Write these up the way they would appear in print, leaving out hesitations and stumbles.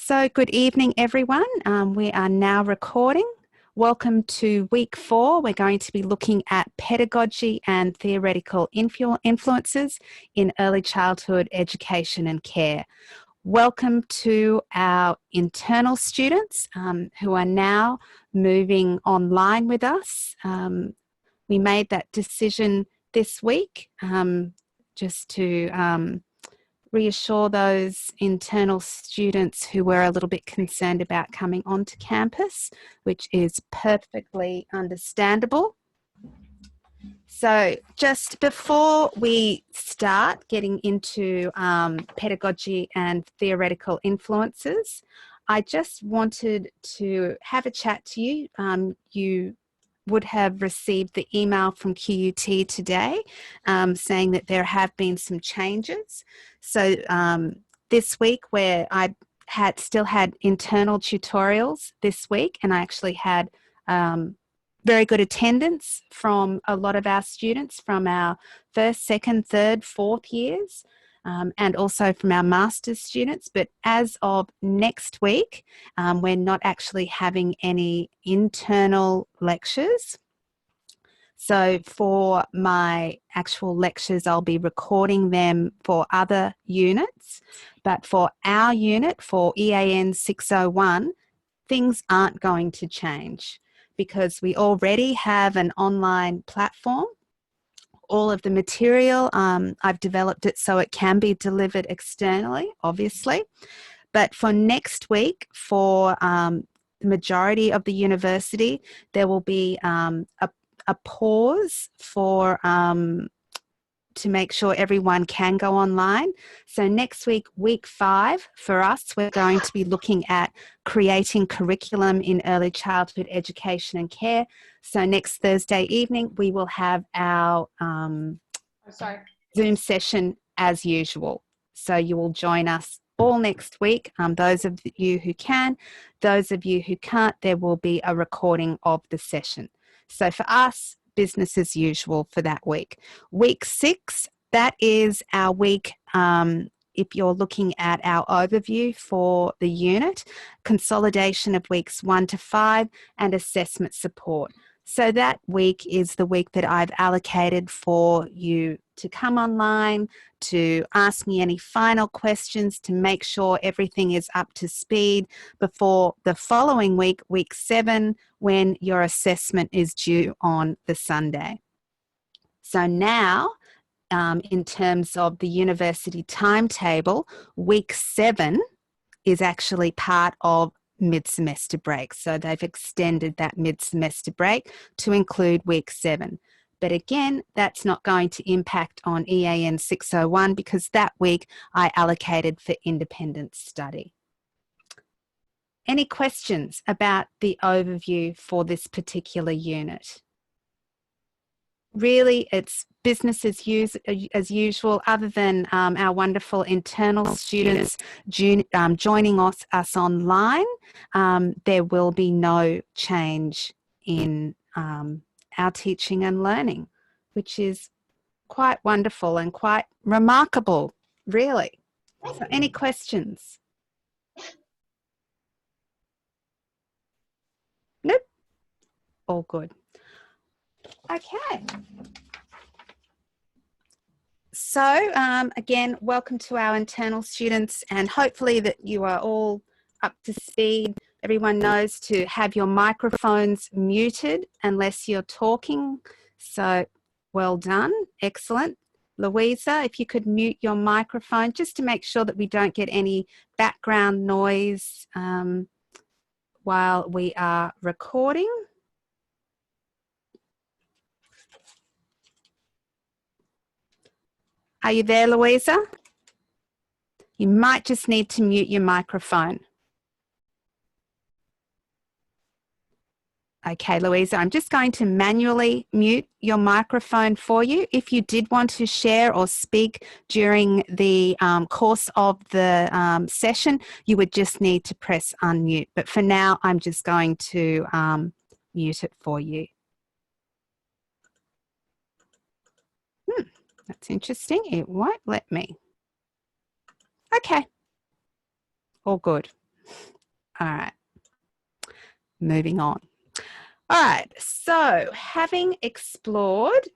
So good evening, everyone. We are now recording. Welcome to week 4. We're going to be looking at pedagogy and theoretical influences in early childhood education and care. Welcome to our internal students who are now moving online with us. We made that decision this week just to reassure those internal students who were a little bit concerned about coming onto campus, which is perfectly understandable. So just before we start getting into pedagogy and theoretical influences, I just wanted to have a chat to you. You would have received the email from QUT today saying that there have been some changes. So this week, where I still had internal tutorials this week, and I actually had very good attendance from a lot of our students from our first, second, third, fourth years, and also from our master's students. But as of next week, we're not actually having any internal lectures. So for my actual lectures, I'll be recording them for other units. But for our unit, for EAN601, things aren't going to change because we already have an online platform. All of the material, I've developed it so it can be delivered externally, obviously. But for next week, for the majority of the university, there will be a pause for to make sure everyone can go online. So next week, week 5, for us, we're going to be looking at creating curriculum in early childhood education and care. So next Thursday evening, we will have our Zoom session as usual. So you will join us all next week. Those of you who can, those of you who can't, there will be a recording of the session. So for us, business as usual for that week. Week 6, that is our week, if you're looking at our overview for the unit, consolidation of weeks 1 to 5 and assessment support. So that week is the week that I've allocated for you to come online, to ask me any final questions, to make sure everything is up to speed before the following week, week 7, when your assessment is due on the Sunday. So now, in terms of the university timetable, week 7 is actually part of mid-semester break. So they've extended that mid-semester break to include week 7. But again, that's not going to impact on EAN601 because that week I allocated for independent study. Any questions about the overview for this particular unit? Really, it's business as usual, other than our wonderful internal students joining us online. There will be no change in our teaching and learning, which is quite wonderful and quite remarkable, really. So any questions? Nope. All good. Okay. So again, welcome to our internal students, and hopefully that you are all up to speed. Everyone knows to have your microphones muted unless you're talking. So well done. Excellent. Louisa, if you could mute your microphone just to make sure that we don't get any background noise while we are recording. Are you there, Louisa? You might just need to mute your microphone. Okay, Louisa, I'm just going to manually mute your microphone for you. If you did want to share or speak during the course of the session, you would just need to press unmute. But for now, I'm just going to mute it for you. That's interesting. It won't let me. Okay. All good. All right, moving on. All right, so having explored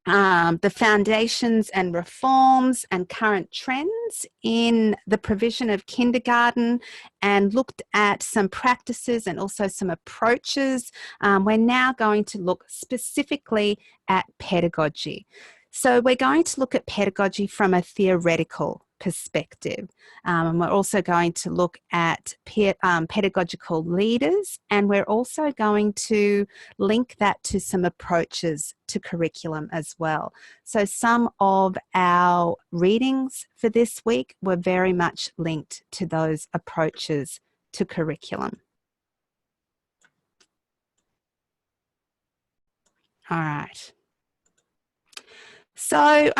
the foundations and reforms and current trends in the provision of kindergarten and looked at some practices and also some approaches, we're now going to look specifically at pedagogy. So we're going to look at pedagogy from a theoretical perspective. And we're also going to look at pedagogical leaders, and we're also going to link that to some approaches to curriculum as well. So some of our readings for this week were very much linked to those approaches to curriculum. All right. So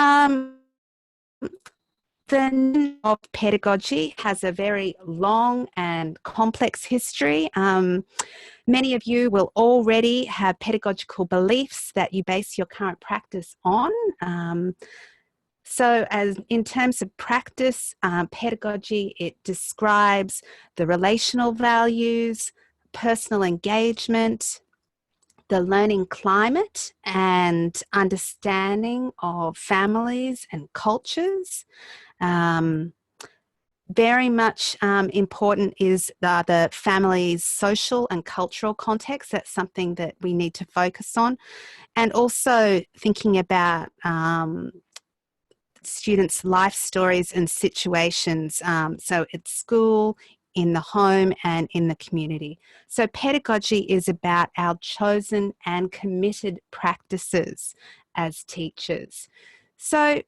the knowledge of pedagogy has a very long and complex history. Many of you will already have pedagogical beliefs that you base your current practice on. So as in terms of practice, pedagogy, it describes the relational values, personal engagement, the learning climate and understanding of families and cultures. Very much important is the family's social and cultural context. That's something that we need to focus on. And also thinking about students' life stories and situations. So at school, in the home and in the community. So pedagogy is about our chosen and committed practices as teachers. So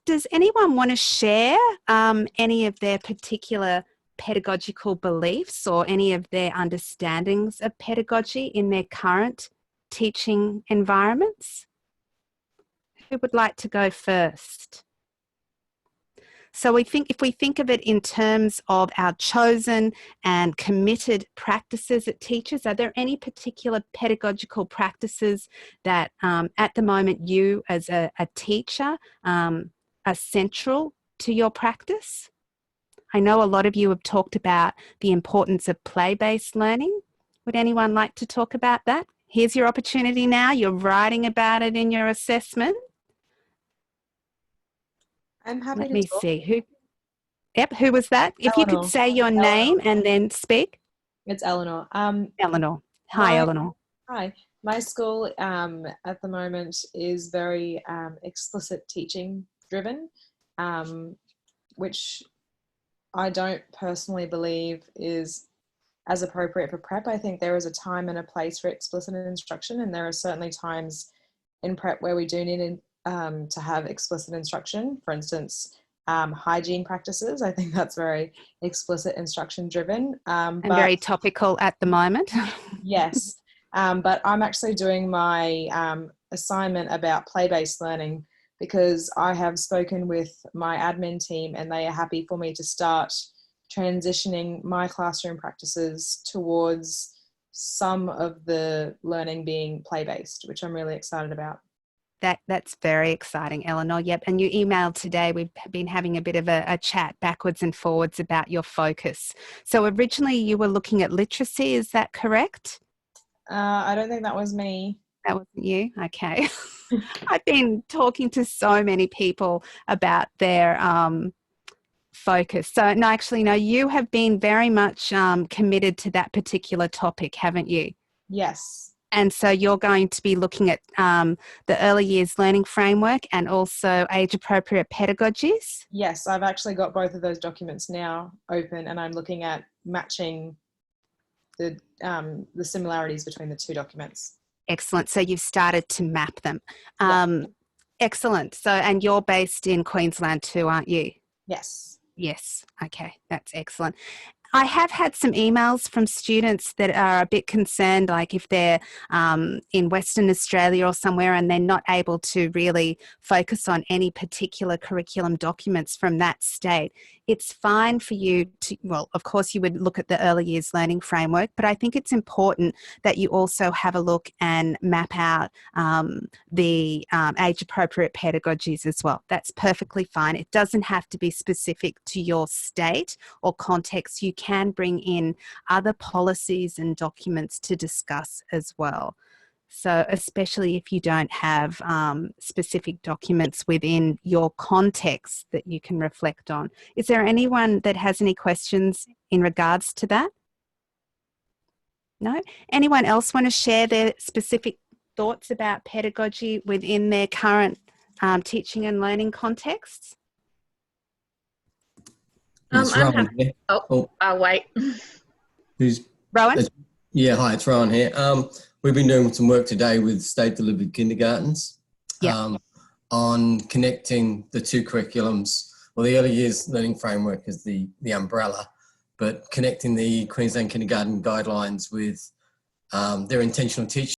does anyone want to share any of their particular pedagogical beliefs or any of their understandings of pedagogy in their current teaching environments? Who would like to go first? So if we think of it in terms of our chosen and committed practices at teachers, are there any particular pedagogical practices that at the moment you as a teacher are central to your practice? I know a lot of you have talked about the importance of play-based learning. Would anyone like to talk about that? Here's your opportunity now. You're writing about it in your assessment. I'm happy Let to me talk. see. Who was that? If you could say your name and then speak. It's Eleanor. Eleanor. Hi, Eleanor. Hi. My school at the moment is very explicit teaching driven, which I don't personally believe is as appropriate for prep. I think there is a time and a place for explicit instruction, and there are certainly times in prep where we do need to have explicit instruction. For instance, hygiene practices. I think that's very explicit instruction driven. And very topical at the moment. Yes. But I'm actually doing my assignment about play-based learning because I have spoken with my admin team and they are happy for me to start transitioning my classroom practices towards some of the learning being play-based, which I'm really excited about. That's very exciting, Eleanor. Yep. And you emailed today. We've been having a bit of a chat backwards and forwards about your focus. So originally you were looking at literacy. Is that correct? I don't think that was me. That wasn't you? Okay. I've been talking to so many people about their focus. So no, actually, no, you have been very much committed to that particular topic, haven't you? Yes. And so you're going to be looking at the early years learning framework and also age-appropriate pedagogies? Yes, I've actually got both of those documents now open and I'm looking at matching the similarities between the two documents. Excellent. So you've started to map them. Yeah. Excellent. So, and you're based in Queensland too, aren't you? Yes. Yes. Okay. That's excellent. I have had some emails from students that are a bit concerned, like if they're in Western Australia or somewhere and they're not able to really focus on any particular curriculum documents from that state. it's fine for you to, well, of course you would look at the early years learning framework, but I think it's important that you also have a look and map out the age appropriate pedagogies as well. That's perfectly fine. It doesn't have to be specific to your state or context. You can bring in other policies and documents to discuss as well. So especially if you don't have specific documents within your context that you can reflect on. Is there anyone that has any questions in regards to that? No? Anyone else want to share their specific thoughts about pedagogy within their current teaching and learning contexts? It's Rowan here. I'll wait. Who's Rowan? Yeah, hi, it's Rowan here. We've been doing some work today with state-delivered kindergartens on connecting the two curriculums. Well, the early years learning framework is the umbrella, but connecting the Queensland kindergarten guidelines with their intentional teaching